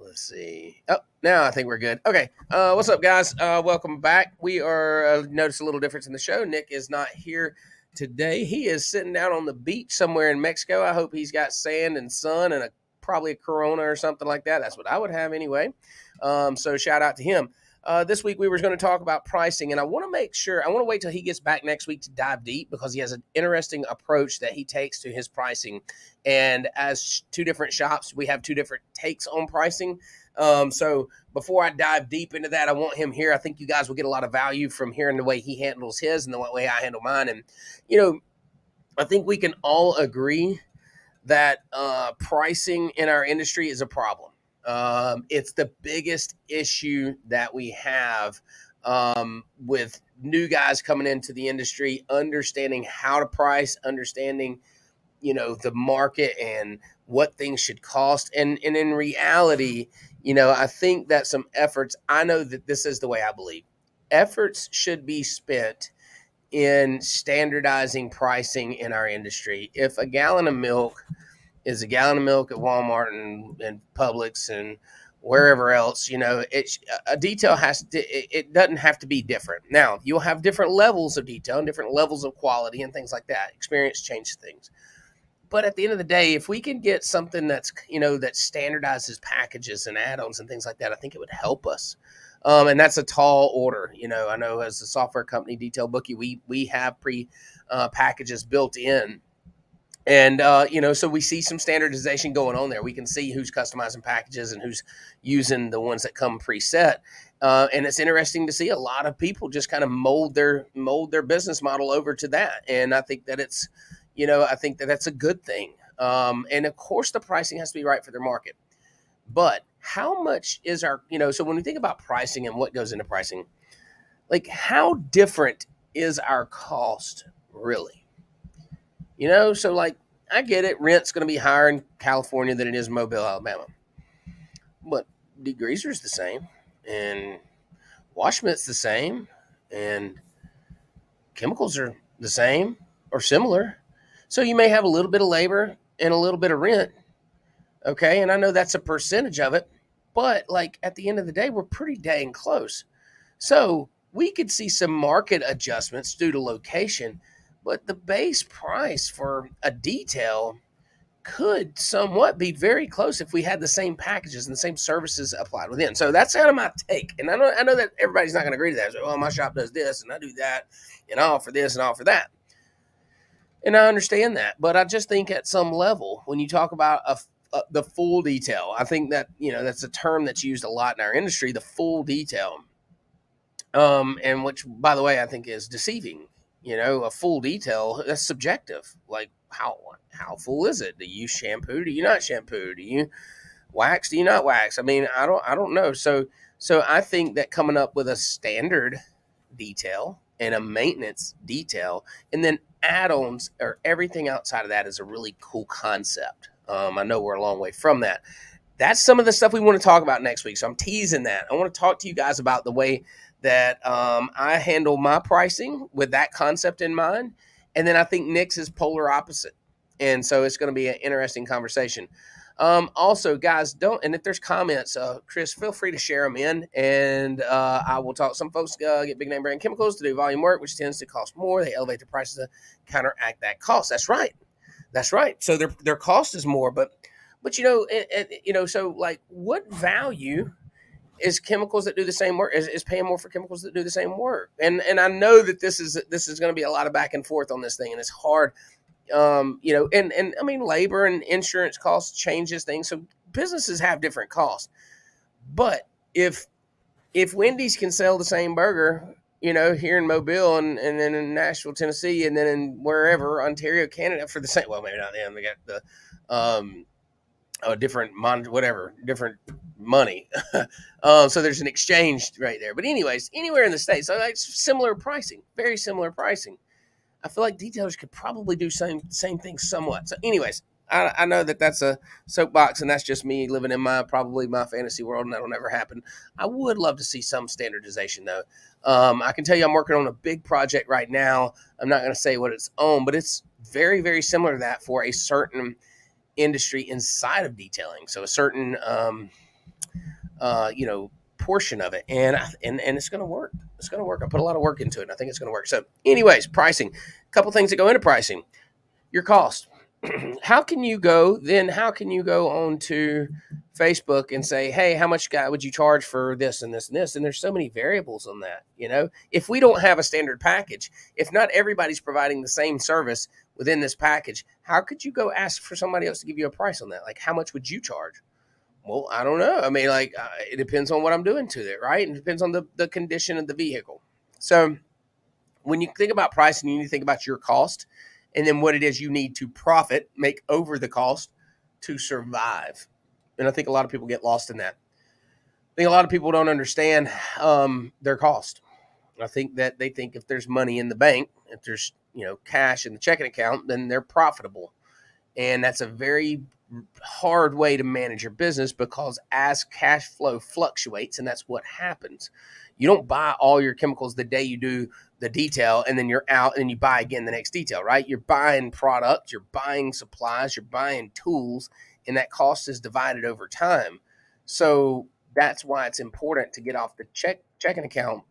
Let's see. Oh, now I think we're good. Okay. What's up, guys? Welcome back. We are notice a little difference in the show. Nick is not here today. He is sitting down on the beach somewhere in Mexico. I hope he's got sand and sun and probably a Corona or something like that. That's what I would have anyway. So shout out to him. This week we were going to talk about pricing, and I want to wait till he gets back next week to dive deep because he has an interesting approach that he takes to his pricing. And as two different shops, we have two different takes on pricing. So before I dive deep into that, I want him here. I think you guys will get a lot of value from hearing the way he handles his and the way I handle mine. And, I think we can all agree that pricing in our industry is a problem. It's the biggest issue that we have with new guys coming into the industry, understanding how to price, understanding, the market and what things should cost. And in reality, I think that some efforts, I know that this is the way I believe, efforts should be spent in standardizing pricing in our industry. If a gallon of milk is a gallon of milk at Walmart and Publix and wherever else, a detail it doesn't have to be different. Now, you'll have different levels of detail and different levels of quality and things like that. Experience changes things. But at the end of the day, if we can get something that's, that standardizes packages and add-ons and things like that, I think it would help us. And that's a tall order. I know as a software company, Detail Bookie, we have packages built in. And, so we see some standardization going on there. We can see who's customizing packages and who's using the ones that come preset. And it's interesting to see a lot of people just kind of mold their business model over to that. And I think that I think that that's a good thing. And of course, the pricing has to be right for their market. But how much is our, so when we think about pricing and what goes into pricing, like how different is our cost really? So like I get it, rent's going to be higher in California than it is in Mobile, Alabama. But degreaser's the same, and washmit's the same, and chemicals are the same or similar. So you may have a little bit of labor and a little bit of rent. Okay. And I know that's a percentage of it, but like at the end of the day, we're pretty dang close. So we could see some market adjustments due to location, but the base price for a detail could somewhat be very close if we had the same packages and the same services applied within. So that's kind of my take. And I know that everybody's not going to agree to that. So, well, my shop does this and I do that and I offer this and I offer that. And I understand that, but I just think at some level, when you talk about the full detail, I think that, that's a term that's used a lot in our industry, the full detail. And which, by the way, I think is deceiving. A full detail, that's subjective. Like how full is it? Do you shampoo? Do you not shampoo? Do you wax? Do you not wax? I mean, I don't know. So I think that coming up with a standard detail and a maintenance detail, and then add-ons or everything outside of that is a really cool concept. I know we're a long way from that. That's some of the stuff we want to talk about next week. So I'm teasing that. I want to talk to you guys about the way that I handle my pricing with that concept in mind. And then I think Nick's is polar opposite. And so it's going to be an interesting conversation. Also, guys, and if there's comments, Chris, feel free to share them in, and I will talk. Some folks get big name brand chemicals to do volume work, which tends to cost more. They elevate their prices to counteract that cost. That's right. So their cost is more, but so like, what value is chemicals that do the same work is paying more for chemicals that do the same work? And I know that this is going to be a lot of back and forth on this thing, and it's hard. And I mean, labor and insurance costs changes things. So businesses have different costs. But if Wendy's can sell the same burger, here in Mobile and then in Nashville, Tennessee, and then in wherever, Ontario, Canada, for the same, well, maybe not them. They got the different money. So there's an exchange right there. But anyways, anywhere in the States, so like similar pricing, very similar pricing. I feel like detailers could probably do same thing somewhat. So anyways, I know that that's a soapbox, and that's just me living in my fantasy world, and that'll never happen. I would love to see some standardization, though. I can tell you I'm working on a big project right now. I'm not going to say what it's on, but it's very, very similar to that for a certain industry inside of detailing. So a certain portion of it, and it's going to work. It's going to work. I put a lot of work into it, and I think it's going to work. So, anyways, pricing. A couple things that go into pricing. Your cost. How can you go on to Facebook and say, hey, how much would you charge for this and this and this? And there's so many variables on that. If we don't have a standard package, if not everybody's providing the same service within this package, how could you go ask for somebody else to give you a price on that? Like, how much would you charge? Well, I don't know. I mean, it depends on what I'm doing to it, right? And it depends on the condition of the vehicle. So when you think about pricing, you need to think about your cost and then what it is you need to make over the cost to survive. And I think a lot of people get lost in that. I think a lot of people don't understand their cost. I think that they think if there's money in the bank, if there's cash in the checking account, then they're profitable. And that's a very hard way to manage your business, because as cash flow fluctuates, and that's what happens, you don't buy all your chemicals the day you do the detail and then you're out and you buy again the next detail, right? You're buying product, you're buying supplies, you're buying tools, and that cost is divided over time. So that's why it's important to get off the checking account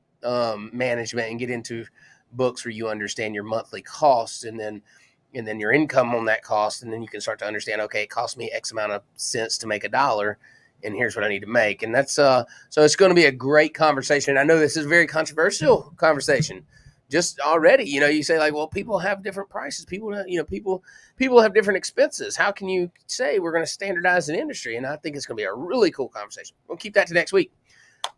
management and get into books where you understand your monthly costs and then your income on that cost. And then you can start to understand, okay, it costs me X amount of cents to make $1, and here's what I need to make. And that's so it's going to be a great conversation. I know this is a very controversial conversation just already. You say like, well, people have different prices. People have different expenses. How can you say we're going to standardize an industry? And I think it's going to be a really cool conversation. We'll keep that to next week.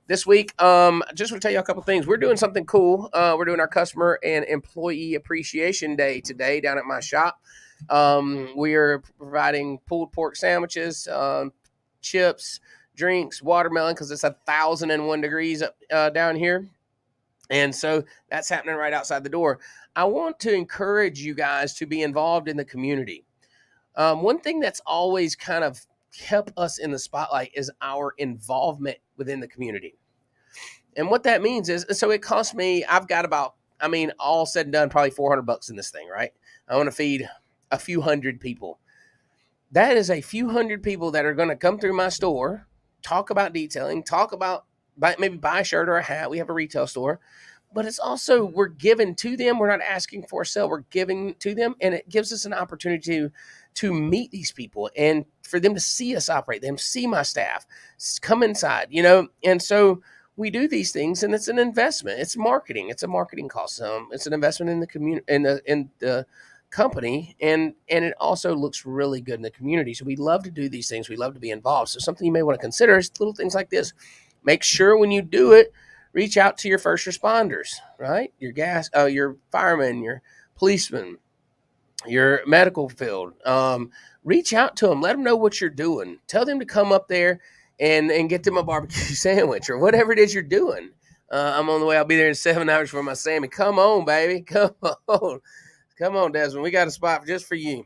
This week, I just want to tell you a couple things. We're doing something cool. We're doing our customer and employee appreciation day today down at my shop. We are providing pulled pork sandwiches, chips, drinks, watermelon, because it's 1,001 degrees down here. And so that's happening right outside the door. I want to encourage you guys to be involved in the community. One thing that's always kind of kept us in the spotlight is our involvement within the community. And what that means is, so it costs me, I've got about, all said and done, probably $400 in this thing, right? I want to feed a few hundred people. That is a few hundred people that are going to come through my store, talk about detailing, maybe buy a shirt or a hat. We have a retail store, but it's also, we're giving to them. We're not asking for a sale. We're giving to them. And it gives us an opportunity to meet these people and for them to see us operate, them see my staff, come inside, and so we do these things, and it's an investment. It's marketing. It's a marketing cost. It's an investment in the community, in the company, and it also looks really good in the community. So we love to do these things. We love to be involved. So something you may want to consider is little things like this. Make sure when you do it, reach out to your first responders, right? Your firemen, your policemen, your medical field. Reach out to them. Let them know what you're doing. Tell them to come up there and get them a barbecue sandwich or whatever it is you're doing. I'm on the way. I'll be there in 7 hours for my salmon. Come on, baby. Come on. Come on, Desmond. We got a spot just for you.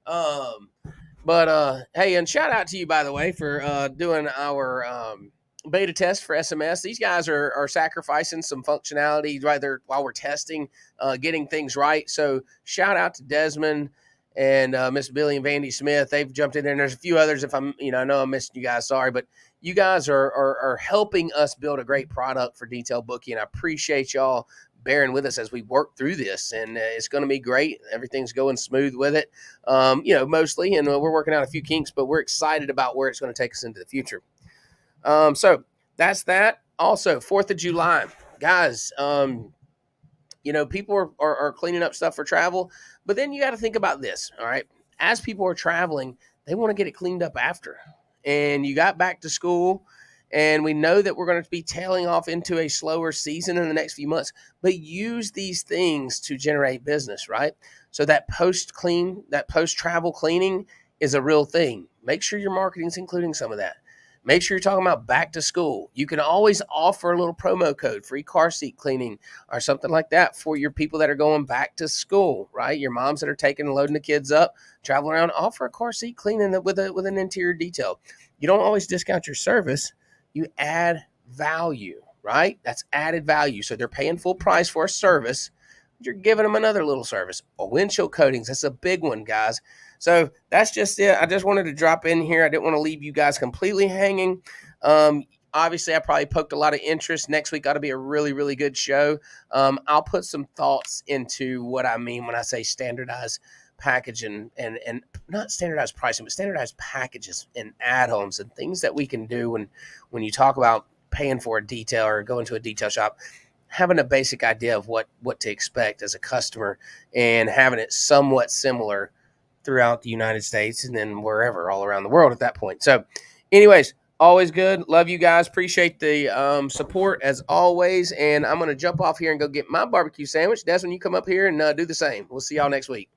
Hey, and shout out to you, by the way, for doing our beta test for SMS. These guys are sacrificing some functionality right there while we're testing, getting things right. So shout out to Desmond and Miss Billy and Vandy Smith. They've jumped in there, and there's a few others. If I know I'm missing you guys, sorry, but you guys are helping us build a great product for detail booking. And I appreciate y'all bearing with us as we work through this, and it's going to be great. Everything's going smooth with it, mostly, and we're working out a few kinks, but we're excited about where it's going to take us into the future. So that's that. Also, 4th of July, guys, people are cleaning up stuff for travel, but then you got to think about this. All right. As people are traveling, they want to get it cleaned up after, and you got back to school, and we know that we're going to be tailing off into a slower season in the next few months, but use these things to generate business, right? So that post-travel cleaning is a real thing. Make sure your marketing's including some of that. Make sure you're talking about back to school. You can always offer a little promo code, free car seat cleaning or something like that for your people that are going back to school, right? Your moms that are taking and loading the kids up, traveling around, offer a car seat cleaning with an interior detail. You don't always discount your service. You add value, right? That's added value. So they're paying full price for a service. You're giving them another little service. Windshield coatings, that's a big one, guys. So that's just it. I just wanted to drop in here. I didn't want to leave you guys completely hanging. Obviously, I probably poked a lot of interest. Next week ought to be a really, really good show. I'll put some thoughts into what I mean when I say standardized packaging and not standardized pricing, but standardized packages and add-ons and things that we can do when you talk about paying for a detail or going to a detail shop, having a basic idea of what to expect as a customer and having it somewhat similar throughout the United States and then wherever all around the world at that point. So anyways, always good. Love you guys. Appreciate the support as always. And I'm going to jump off here and go get my barbecue sandwich. Desmond, you come up here and do the same. We'll see y'all next week.